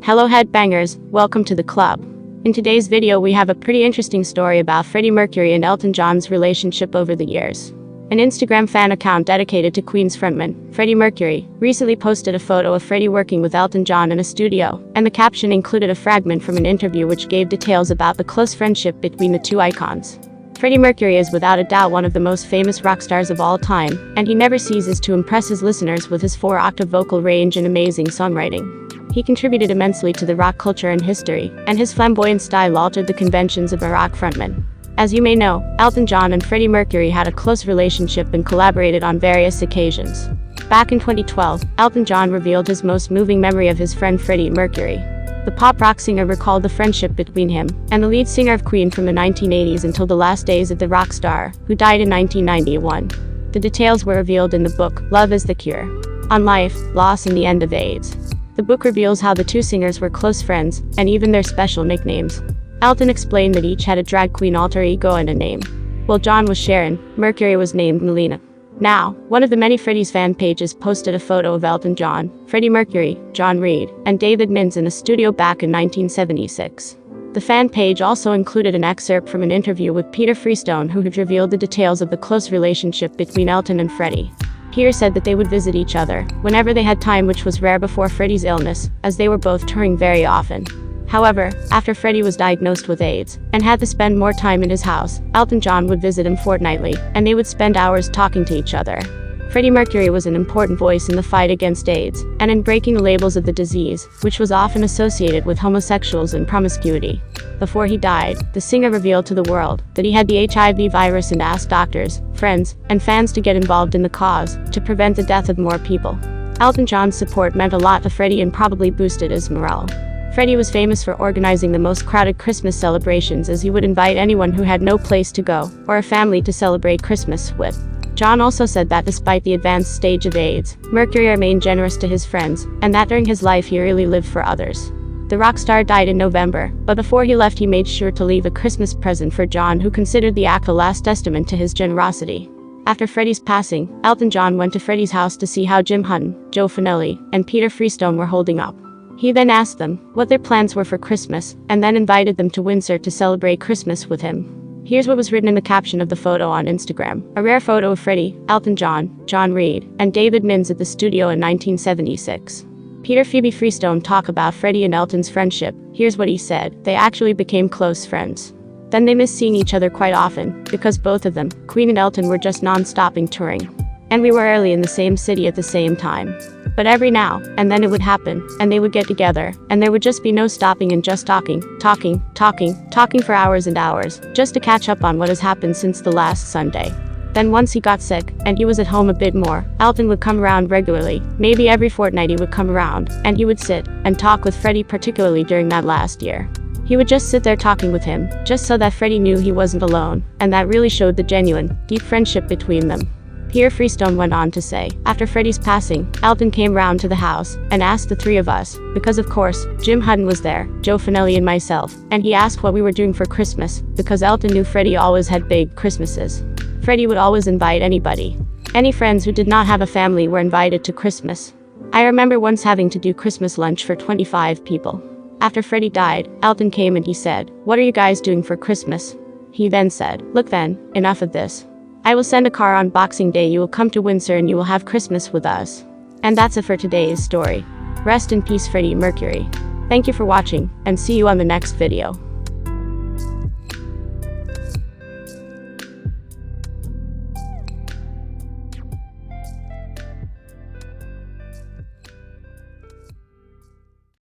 Hello headbangers, welcome to the club. In today's video we have a pretty interesting story about Freddie Mercury and Elton John's relationship over the years. An Instagram fan account dedicated to Queen's frontman, Freddie Mercury, recently posted a photo of Freddie working with Elton John in a studio, and the caption included a fragment from an interview which gave details about the close friendship between the two icons. Freddie Mercury is without a doubt one of the most famous rock stars of all time, and he never ceases to impress his listeners with his 4-octave vocal range and amazing songwriting. He contributed immensely to the rock culture and history, and his flamboyant style altered the conventions of a rock frontman. As you may know, Elton John and Freddie Mercury had a close relationship and collaborated on various occasions. Back in 2012, Elton John revealed his most moving memory of his friend Freddie Mercury. The pop rock singer recalled the friendship between him and the lead singer of Queen from the 1980s until the last days of the rock star, who died in 1991. The details were revealed in the book, Love is the Cure. On Life, Loss and the End of AIDS. The book reveals how the two singers were close friends, and even their special nicknames. Elton explained that each had a drag queen alter ego and a name. While John was Sharon, Mercury was named Melina. Now, one of the many Freddies fan pages posted a photo of Elton John, Freddie Mercury, John Reid, and David Mintz in a studio back in 1976. The fan page also included an excerpt from an interview with Peter Freestone, who had revealed the details of the close relationship between Elton and Freddie. Peter said that they would visit each other whenever they had time, which was rare before Freddie's illness, as they were both touring very often. However, after Freddie was diagnosed with AIDS and had to spend more time in his house, Elton John would visit him fortnightly, and they would spend hours talking to each other. Freddie Mercury was an important voice in the fight against AIDS, and in breaking the labels of the disease, which was often associated with homosexuals and promiscuity. Before he died, the singer revealed to the world that he had the HIV virus and asked doctors, friends, and fans to get involved in the cause to prevent the death of more people. Elton John's support meant a lot to Freddie and probably boosted his morale. Freddie was famous for organizing the most crowded Christmas celebrations, as he would invite anyone who had no place to go or a family to celebrate Christmas with. John also said that despite the advanced stage of AIDS, Mercury remained generous to his friends, and that during his life he really lived for others. The rock star died in November, but before he left he made sure to leave a Christmas present for John, who considered the act a last testament to his generosity. After Freddie's passing, Elton John went to Freddie's house to see how Jim Hutton, Joe Finelli, and Peter Freestone were holding up. He then asked them what their plans were for Christmas, and then invited them to Windsor to celebrate Christmas with him. Here's what was written in the caption of the photo on Instagram. A rare photo of Freddie, Elton John, John Reid, and David Mintz at the studio in 1976. Peter Phoebe Freestone talked about Freddie and Elton's friendship. Here's what he said: they actually became close friends. Then they missed seeing each other quite often, because both of them, Queen and Elton, were just non-stopping touring. And we were rarely in the same city at the same time. But every now and then it would happen, and they would get together, and there would just be no stopping and just talking for hours and hours, just to catch up on what has happened since the last Sunday. Then once he got sick, and he was at home a bit more, Elton would come around regularly. Maybe every fortnight he would come around, and he would sit and talk with Freddie, particularly during that last year. He would just sit there talking with him, just so that Freddie knew he wasn't alone, and that really showed the genuine, deep friendship between them. Peter Freestone went on to say, after Freddie's passing, Elton came round to the house and asked the three of us, because of course, Jim Hutton was there, Joe Finelli and myself, and he asked what we were doing for Christmas, because Elton knew Freddie always had big Christmases. Freddie would always invite anybody. Any friends who did not have a family were invited to Christmas. I remember once having to do Christmas lunch for 25 people. After Freddie died, Elton came and he said, "What are you guys doing for Christmas?" He then said, "Look then, enough of this. I will send a car on Boxing Day, you will come to Windsor and you will have Christmas with us." And that's it for today's story. Rest in peace, Freddie Mercury. Thank you for watching, and see you on the next video.